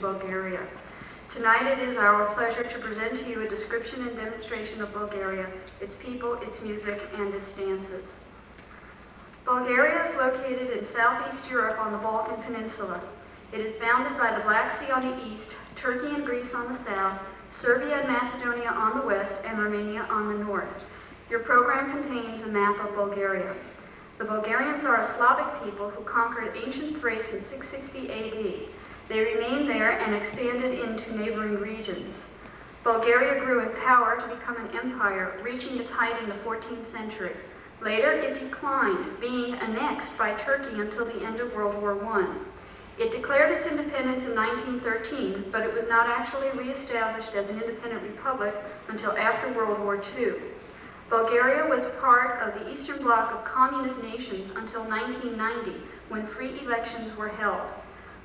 Bulgaria. Tonight it is our pleasure to present to you a description and demonstration of Bulgaria, its people, its music, and its dances. Bulgaria is located in southeast Europe on the Balkan Peninsula. It is bounded by the Black Sea on the east, Turkey and Greece on the south, Serbia and Macedonia on the west, and Romania on the north. Your program contains a map of Bulgaria. The Bulgarians are a Slavic people who conquered ancient Thrace in 660 AD. They remained there and expanded into neighboring regions. Bulgaria grew in power to become an empire, reaching its height in the 14th century. Later, it declined, being annexed by Turkey until the end of World War I. It declared its independence in 1913, but it was not actually reestablished as an independent republic until after World War II. Bulgaria was part of the Eastern Bloc of communist nations until 1990, when free elections were held.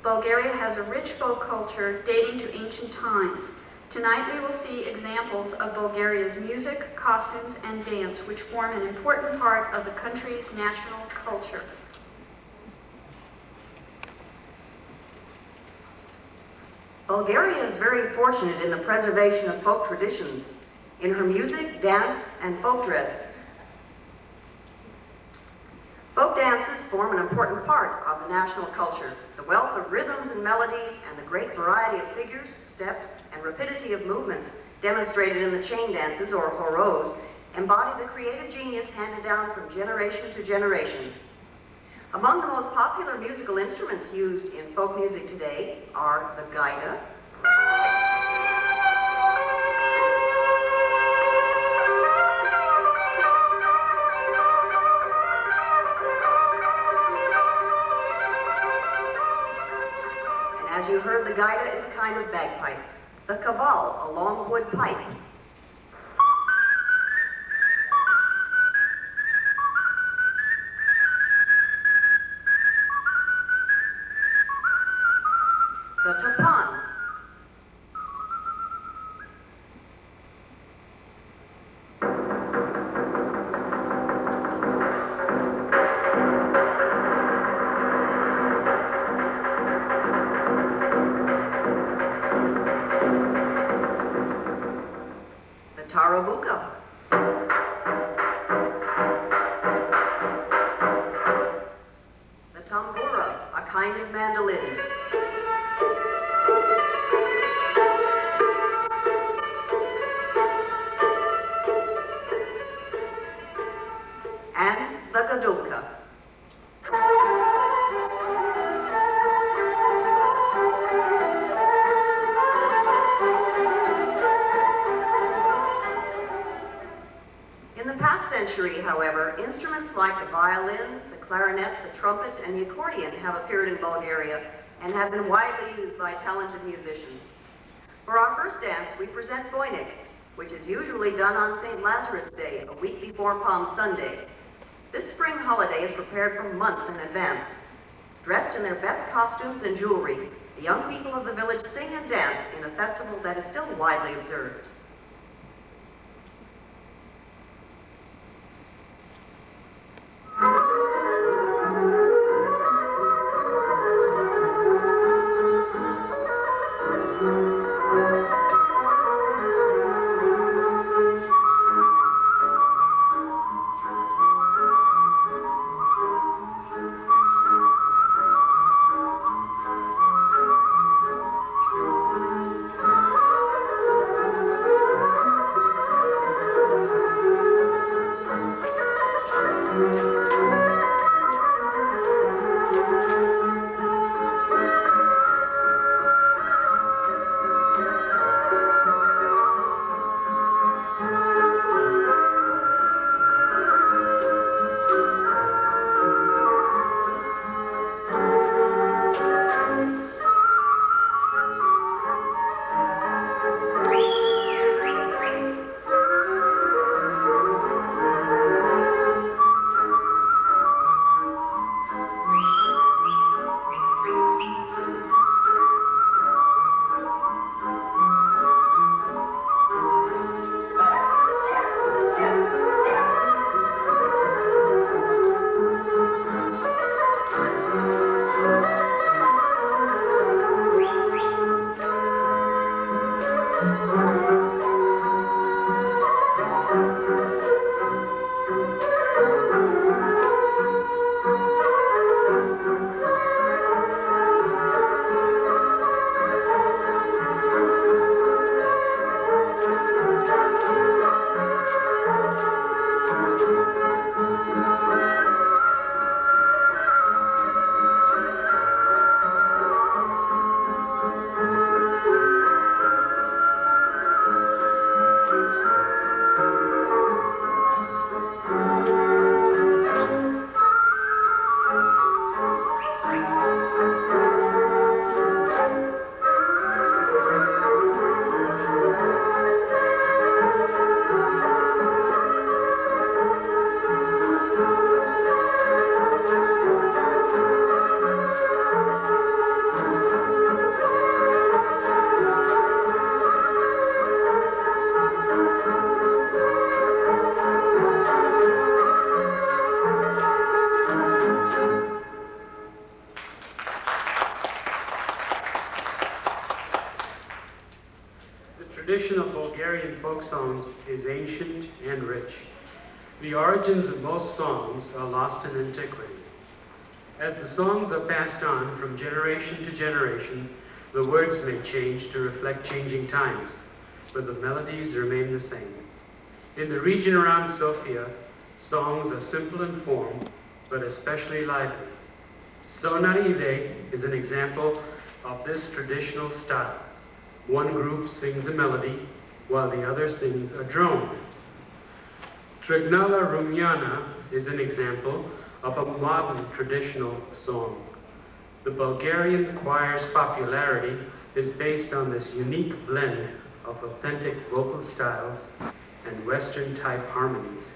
Bulgaria has a rich folk culture dating to ancient times. Tonight we will see examples of Bulgaria's music, costumes, and dance, which form an important part of the country's national culture. Bulgaria is very fortunate in the preservation of folk traditions, in her music, dance, and folk dress. Folk dances form an important part of the national culture. The wealth of rhythms and melodies and the great variety of figures, steps, and rapidity of movements demonstrated in the chain dances, or horos, embody the creative genius handed down from generation to generation. Among the most popular musical instruments used in folk music today are the gaida, and as you heard, the gaida is a kind of bagpipe. The kaval, a long wood pipe. The tapan. The tarabuka. The tambura, a kind of mandolin. And the gadulka. In the past century, however, instruments like the violin, the clarinet, the trumpet, and the accordion have appeared in Bulgaria and have been widely used by talented musicians. For our first dance, we present Buenek, which is usually done on St. Lazarus Day, a week before Palm Sunday. This spring holiday is prepared for months in advance. Dressed in their best costumes and jewelry, the young people of the village sing and dance in a festival that is still widely observed. tradition of Bulgarian folk songs is ancient and rich. The origins of most songs are lost in antiquity. As the songs are passed on from generation to generation, the words may change to reflect changing times, but the melodies remain the same. In the region around Sofia, songs are simple in form, but especially lively. Sonaide is an example of this traditional style. One group sings a melody, while the other sings a drone. Trignala Rumjana is an example of a modern traditional song. The Bulgarian choir's popularity is based on this unique blend of authentic vocal styles and Western-type harmonies.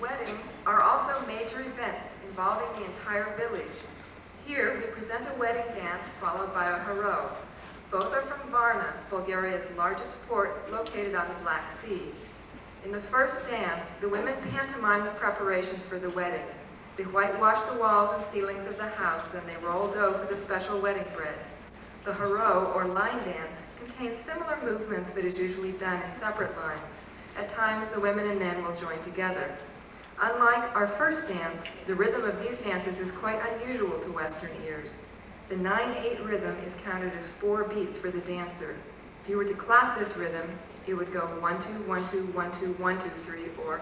Weddings are also major events involving the entire village. Here we present a wedding dance followed by a Horo. Both are from Varna, Bulgaria's largest port located on the Black Sea. In the first dance, the women pantomime the preparations for the wedding. They whitewash the walls and ceilings of the house, then they roll dough for the special wedding bread. The Horo, or line dance, contains similar movements but is usually done in separate lines. At times, the women and men will join together. Unlike our first dance, the rhythm of these dances is quite unusual to Western ears. The 9/8 rhythm is counted as 4 beats for the dancer. If you were to clap this rhythm, it would go 1, 2, 1, 2, 1, 2, 1, 2, 3, or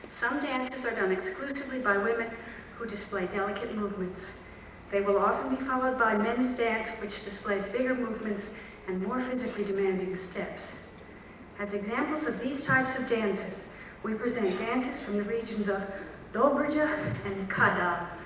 Some dances are done exclusively by women who display delicate movements. They will often be followed by men's dance, which displays bigger movements and more physically demanding steps. As examples of these types of dances, we present dances from the regions of Dobrudžanska and Kardamski.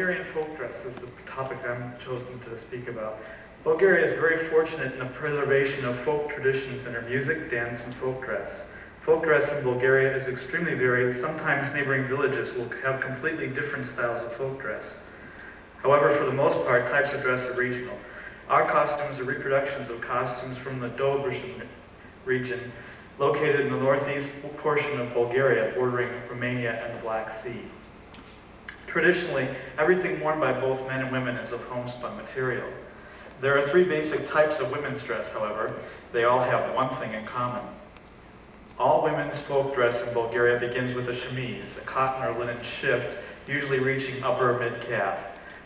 Bulgarian folk dress is the topic I'm chosen to speak about. Bulgaria is very fortunate in the preservation of folk traditions in her music, dance, and folk dress. Folk dress in Bulgaria is extremely varied. Sometimes neighboring villages will have completely different styles of folk dress. However, for the most part, types of dress are regional. Our costumes are reproductions of costumes from the Dobrudžanska region, located in the northeast portion of Bulgaria, bordering Romania and the Black Sea. Traditionally, everything worn by both men and women is of homespun material. There are three basic types of women's dress, however. They all have one thing in common. All women's folk dress in Bulgaria begins with a chemise, a cotton or linen shift, usually reaching upper or mid-calf.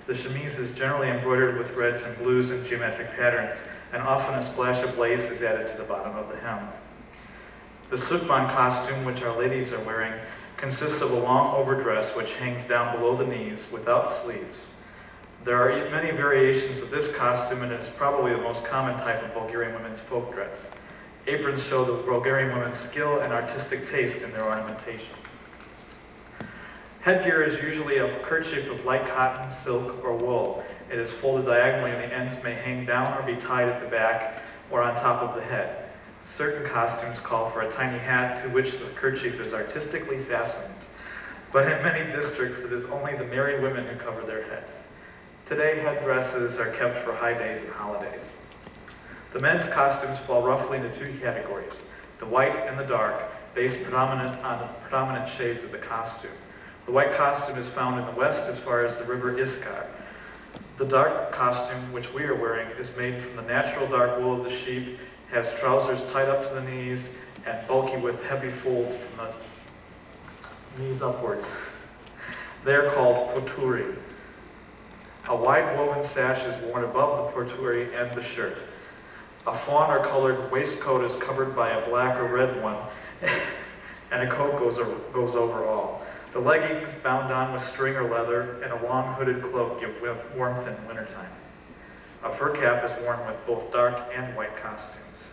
The chemise is generally embroidered with reds and blues in geometric patterns, and often a splash of lace is added to the bottom of the hem. The sukman costume, which our ladies are wearing, consists of a long overdress which hangs down below the knees without sleeves. There are many variations of this costume, and it is probably the most common type of Bulgarian women's folk dress. Aprons show the Bulgarian women's skill and artistic taste in their ornamentation. Headgear is usually a kerchief of light cotton, silk, or wool. It is folded diagonally and the ends may hang down or be tied at the back or on top of the head. Certain costumes call for a tiny hat to which the kerchief is artistically fastened, but in many districts it is only the married women who cover their heads. Today, headdresses are kept for high days and holidays. The men's costumes fall roughly into two categories, the white and the dark, based predominant on the predominant shades of the costume. The white costume is found in the west as far as the river Iskar. The dark costume, which we are wearing, is made from the natural dark wool of the sheep, has trousers tied up to the knees, and bulky with heavy folds from the knees upwards. They are called poturi. A wide woven sash is worn above the poturi and the shirt. A fawn or colored waistcoat is covered by a black or red one, and a coat goes over all. The leggings bound on with string or leather and a long hooded cloak give warmth in wintertime. A fur cap is worn with both dark and white costumes.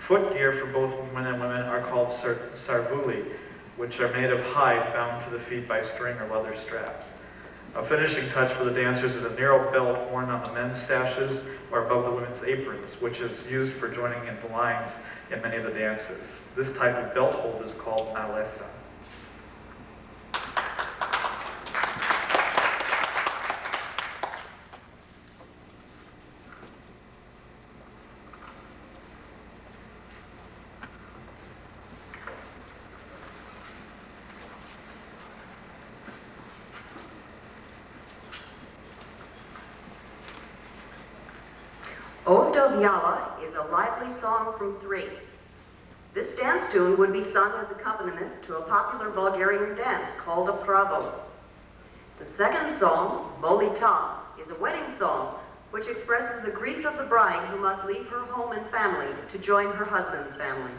Footgear for both men and women are called sarvuli, which are made of hide bound to the feet by string or leather straps. A finishing touch for the dancers is a narrow belt worn on the men's sashes or above the women's aprons, which is used for joining in the lines in many of the dances. This type of belt hold is called nalesa. Ovdovyala is a lively song from Thrace. This dance tune would be sung as accompaniment to a popular Bulgarian dance called a Pravo. The second song, Molita, is a wedding song which expresses the grief of the bride who must leave her home and family to join her husband's family.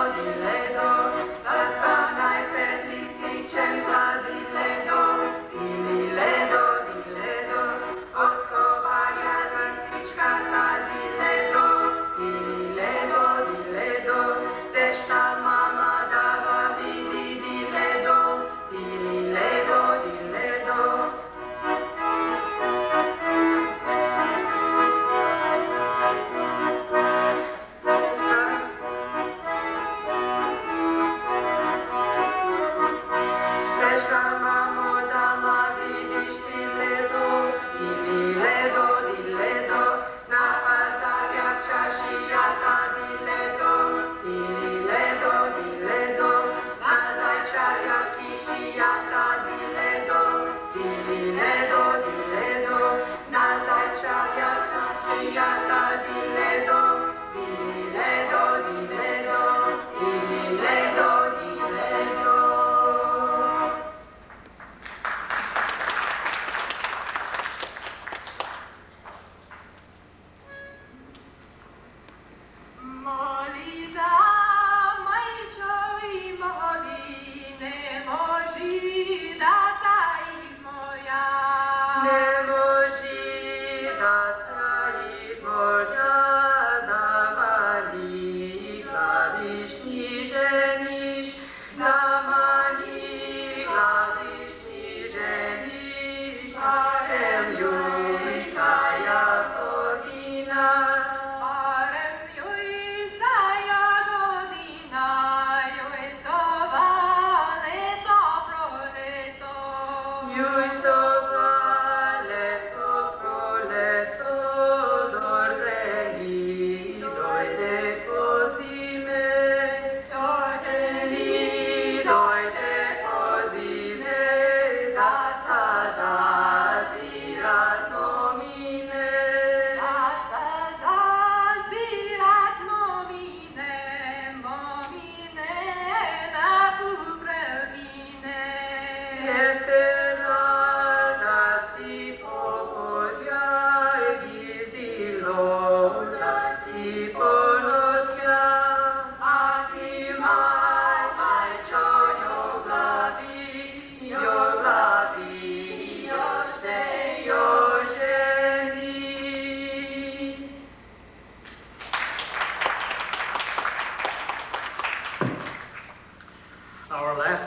Di ledo, sa spanaj se lisičenca, di ledo.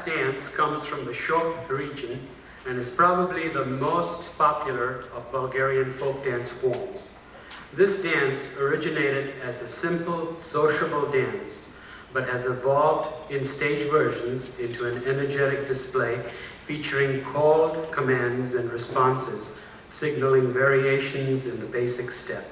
Dance comes from the Shop region and is probably the most popular of Bulgarian folk dance forms. This dance originated as a simple, sociable dance, but has evolved in stage versions into an energetic display featuring called commands and responses, signaling variations in the basic step.